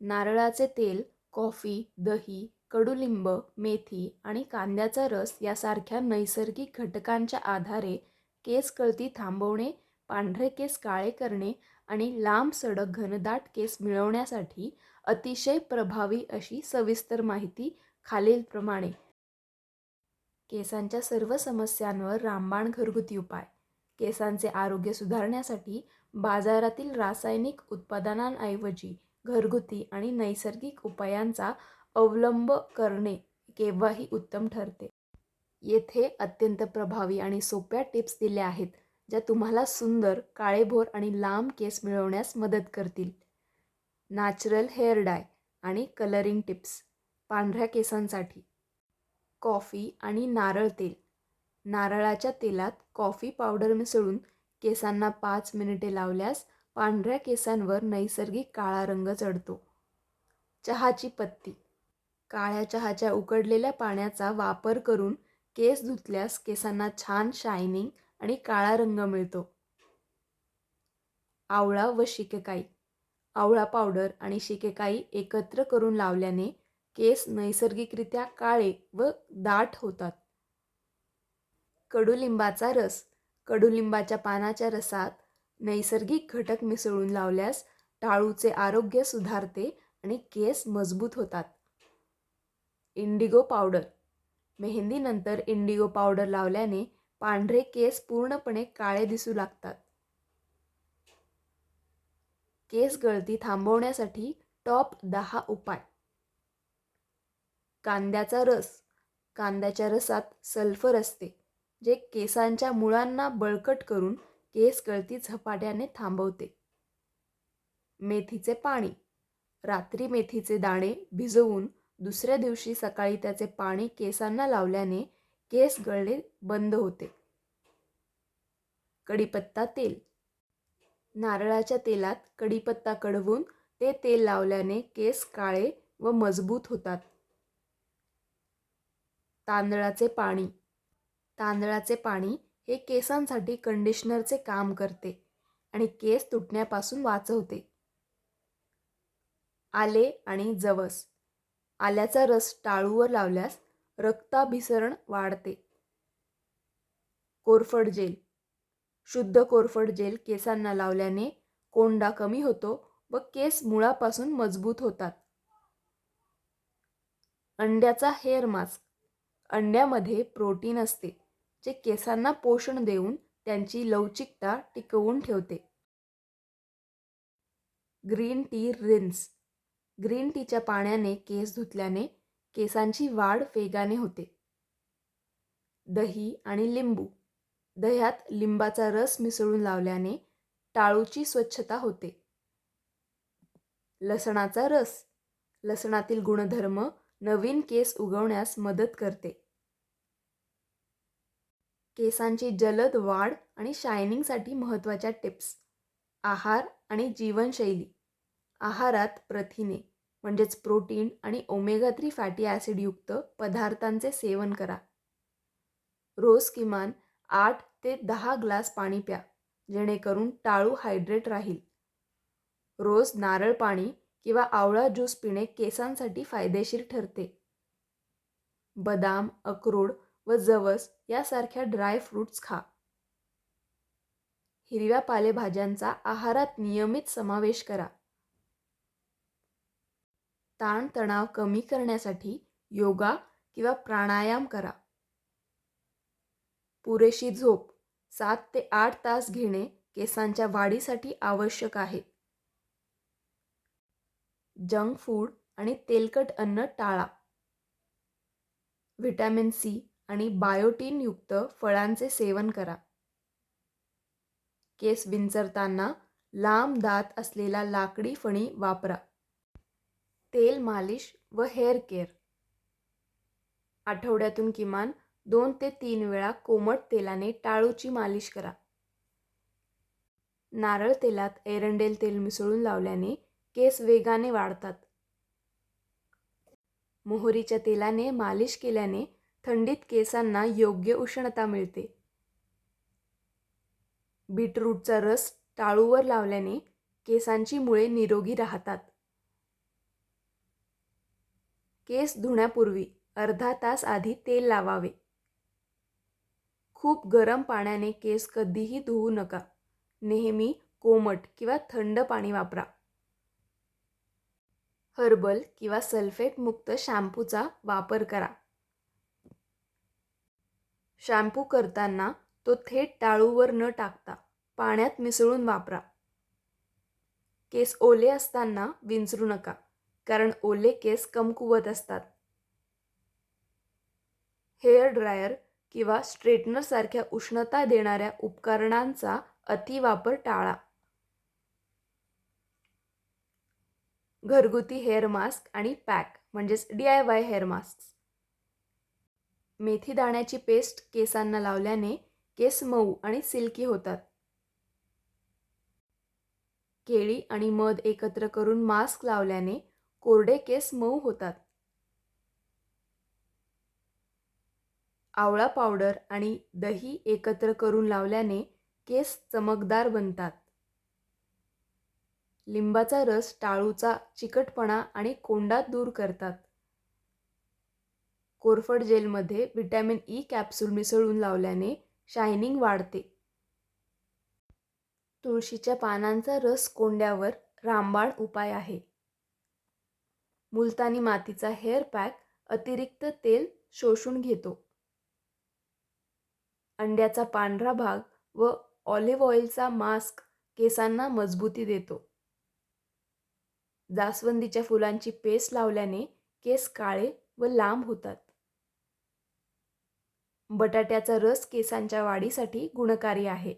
नारळाचे तेल, कॉफी, दही, कडुलिंब, मेथी आणि कांद्याचा रस यासारख्या नैसर्गिक घटकांच्या आधारे केस गळती थांबवणे, पांढरे केस काळे करणे आणि लांब सडक घनदाट केस मिळवण्यासाठी अतिशय प्रभावी अशी सविस्तर माहिती खालीलप्रमाणे. केसांच्या सर्व समस्यांवर रामबाण घरगुती उपाय. केसांचे आरोग्य सुधारण्यासाठी बाजारातील रासायनिक उत्पादनांऐवजी घरगुती आणि नैसर्गिक उपायांचा अवलंब करणे केव्हाही उत्तम ठरते. येथे अत्यंत प्रभावी आणि सोप्या टिप्स दिल्या आहेत, ज्या तुम्हाला सुंदर, काळेभोर आणि लांब केस मिळवण्यास मदत करतील. नॅचरल हेअर डाय आणि कलरिंग टिप्स पांढऱ्या केसांसाठी. कॉफी आणि नारळ तेल. नारळाच्या तेलात कॉफी पावडर मिसळून केसांना 5 मिनिटे लावल्यास पांढऱ्या केसांवर नैसर्गिक काळा रंग चढतो. चहाची पत्ती. काळ्या चहाच्या उकळलेल्या पाण्याचा वापर करून केस धुतल्यास केसांना छान शायनिंग आणि काळा रंग मिळतो. आवळा व शिकेकाई. आवळा पावडर आणि शिकेकाई एकत्र करून लावल्याने केस नैसर्गिकरित्या काळे व दाट होतात. कडुलिंबाचा रस. कडुलिंबाच्या पानाच्या रसात नैसर्गिक घटक मिसळून लावल्यास टाळूचे आरोग्य सुधारते आणि केस मजबूत होतात. Indigo powder. मेहंदीनंतर इंडिगो पावडर लावल्याने पांढरे केस पूर्णपणे काळे दिसू लागतात. केस गळती थांबवण्यासाठी टॉप 10 उपाय. कांद्याचा रस. कांद्याच्या रसात सल्फर असते, जे केसांच्या मुळांना बळकट करून केस गळती झपाट्याने थांबवते. मेथीचे पाणी. रात्री मेथीचे दाणे भिजवून दुसऱ्या दिवशी सकाळी त्याचे पाणी केसांना लावल्याने केस गळणे बंद होते. कढीपत्ता तेल. नारळाच्या तेलात कढीपत्ता कढवून ते तेल लावल्याने केस काळे व मजबूत होतात. तांदळाचे पाणी. तांदळाचे पाणी हे केसांसाठी कंडिशनरचे काम करते आणि केस तुटण्यापासून वाचवते. आले आणि जवस. आल्याचा रस टाळूवर लावल्यास रक्ताभिसरण वाढते. कोरफड जेल. शुद्ध कोरफड जेल केसांना लावल्याने कोंडा कमी होतो व केस मुळापासून मजबूत होतात. अंड्याचा हेअर मास्क. अंड्यामध्ये प्रोटीन असते, जे केसांना पोषण देऊन त्यांची लवचिकता टिकवून ठेवते. Green tea rinse. ग्रीन टीच्या पाण्याने केस धुतल्याने केसांची वाढ वेगाने होते. दही आणि लिंबू. दह्यात लिंबाचा रस मिसळून लावल्याने टाळूची स्वच्छता होते. लसणाचा रस. लसणातील गुणधर्म नवीन केस उगवण्यास मदत करते. केसांची जलद वाढ आणि शायनिंगसाठी महत्त्वाच्या टिप्स. आहार आणि जीवनशैली. आहारात प्रथिने म्हणजेच प्रोटीन आणि ओमेगा 3 फॅटी ॲसिड युक्त पदार्थांचे सेवन करा. रोज किमान 8 ते 10 ग्लास पाणी प्या, जेणेकरून टाळू हायड्रेट राहील. रोज नारळ पाणी किंवा आवळा ज्यूस पिणे केसांसाठी फायदेशीर ठरते. बदाम, अक्रोड व जवस यासारख्या ड्राय फ्रूट्स खा. हिरव्या पालेभाज्यांचा आहारात नियमित समावेश करा. ताणतणाव कमी करण्यासाठी योगा किंवा प्राणायाम करा. पुरेशी झोप 7 ते 8 तास घेणे केसांच्या वाढीसाठी आवश्यक आहे. जंक फूड आणि तेलकट अन्न टाळा. व्हिटॅमिन सी आणि बायोटीन युक्त फळांचे सेवन करा. केस विंचरताना लांब दात असलेला लाकडी फणी वापरा. तेल मालिश व हेअर केअर. आठवड्यातून किमान 2 ते 3 वेळा कोमट तेलाने टाळूची मालिश करा. नारळ तेलात एरंडेल तेल मिसळून लावल्याने केस वेगाने वाढतात. मोहरीच्या तेलाने मालिश केल्याने थंडीत केसांना योग्य उष्णता मिळते. बीटरूटचा रस टाळूवर लावल्याने केसांची मुळे निरोगी राहतात. केस धुण्यापूर्वी अर्धा तास आधी तेल लावावे. खूप गरम पाण्याने केस कधीही धुवू नका. नेहमी कोमट किंवा थंड पाणी वापरा. हर्बल किंवा सल्फेट मुक्त शॅम्पूचा वापर करा. शॅम्पू करताना तो थेट टाळूवर न टाकता पाण्यात मिसळून वापरा. केस ओले असताना विंचरू नका, कारण ओले केस कमकुवत असतात. हेअर ड्रायर किंवा स्ट्रेटनर सारख्या उष्णता देणाऱ्या उपकरणांचा अतिवापर टाळा. घरगुती हेअर मास्क आणि पॅक म्हणजेच DIY हेअर मास्क. मेथी दाण्याची पेस्ट केसांना लावल्याने केस मऊ आणि सिल्की होतात. केळी आणि मध एकत्र करून मास्क लावल्याने कोरडे केस मऊ होतात. आवळा पावडर आणि दही एकत्र करून लावल्याने केस चमकदार बनतात. लिंबाचा रस टाळूचा चिकटपणा आणि कोंडा दूर करतात. कोरफड जेलमध्ये व्हिटॅमिन E कॅप्सूल मिसळून लावल्याने शायनिंग वाढते. तुळशीच्या पानांचा रस कोंड्यावर रामबाण उपाय आहे. मुलतानी मातीचा हेअर पॅक अतिरिक्त तेल शोषून घेतो. अंड्याचा पांढरा भाग व ऑलिव्ह ऑइलचा मास्क केसांना मजबूती देतो. जास्वंदीच्या फुलांची पेस्ट लावल्याने केस काळे व लांब होतात. बटाट्याचा रस केसांच्या वाढीसाठी गुणकारी आहे.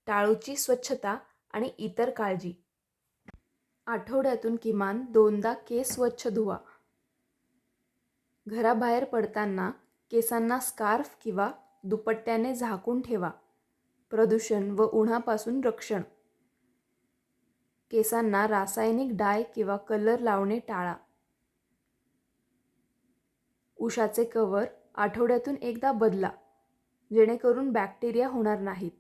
टाळूची स्वच्छता आणि इतर काळजी. आठवड्यातून किमान 2दा केस स्वच्छ धुवा. घराबाहेर पडताना केसांना स्कार्फ किंवा दुपट्ट्याने झाकून ठेवा. प्रदूषण व उन्हापासून रक्षण. केसांना रासायनिक डाय किंवा कलर लावणे टाळा. उशाचे कव्हर आठवड्यातून एकदा बदला, जेणेकरून बॅक्टेरिया होणार नाहीत.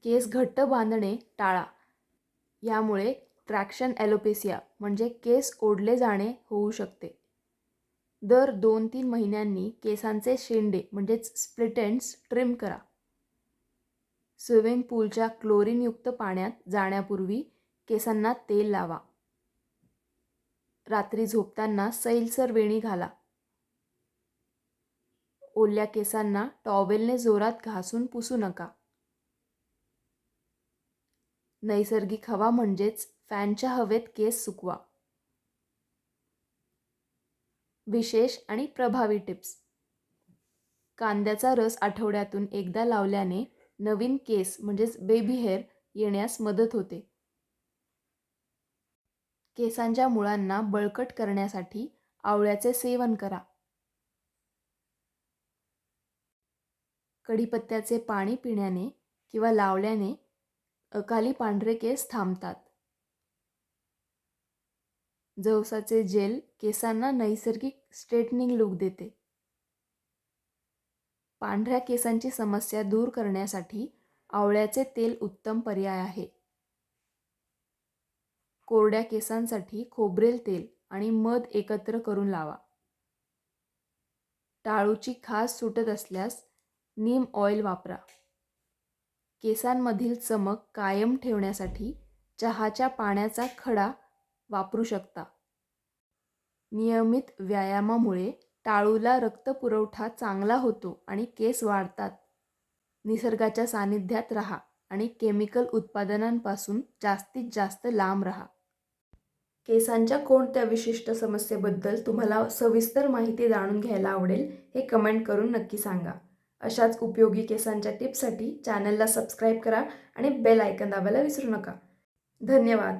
केस घट्ट बांधणे टाळा. यामुळे ट्रॅक्शन ॲलोपेसिया म्हणजे केस ओढले जाणे होऊ शकते. दर 2-3 महिन्यांनी केसांचे शेंडे म्हणजेच स्प्लिट एंड्स ट्रिम करा. स्विमिंग पूलच्या क्लोरीनयुक्त पाण्यात जाण्यापूर्वी केसांना तेल लावा. रात्री झोपताना सैलसर वेणी घाला. ओल्या केसांना टॉवेलने जोरात घासून पुसू नका. नैसर्गिक हवा म्हणजेच फॅनच्या हवेत केस सुकवा. विशेष आणि प्रभावी टिप्स. कांद्याचा रस आठवड्यातून एकदा लावल्याने नवीन केस म्हणजेच बेबी हेअर येण्यास मदत होते. केसांच्या मुळांना बळकट करण्यासाठी आवळ्याचे सेवन करा. कढीपत्त्याचे पाणी पिण्याने किंवा लावल्याने अकाली पांढरे केस थांबतात. जवसाचे जेल केसांना नैसर्गिक स्ट्रेटनिंग लूक देते. पांढऱ्या केसांची समस्या दूर करण्यासाठी आवळ्याचे तेल उत्तम पर्याय आहे. कोरड्या केसांसाठी खोबरेल तेल आणि मध एकत्र करून लावा. टाळूची खाज सुटत असल्यास नीम ऑइल वापरा. केसांमधील चमक कायम ठेवण्यासाठी चहाच्या पाण्याचा खडा वापरू शकता. नियमित व्यायामामुळे टाळूला रक्तपुरवठा चांगला होतो आणि केस वाढतात. निसर्गाच्या सानिध्यात राहा आणि केमिकल उत्पादनांपासून जास्तीत जास्त लांब राहा. केसांच्या कोणत्या विशिष्ट समस्येबद्दल तुम्हाला सविस्तर माहिती जाणून घ्यायला आवडेल हे कमेंट करून नक्की सांगा. अशाच उपयोगी केसांच्या टिप्ससाठी चॅनलला सबस्क्राईब करा आणि बेल आयकॉन दाबायला विसरू नका. धन्यवाद.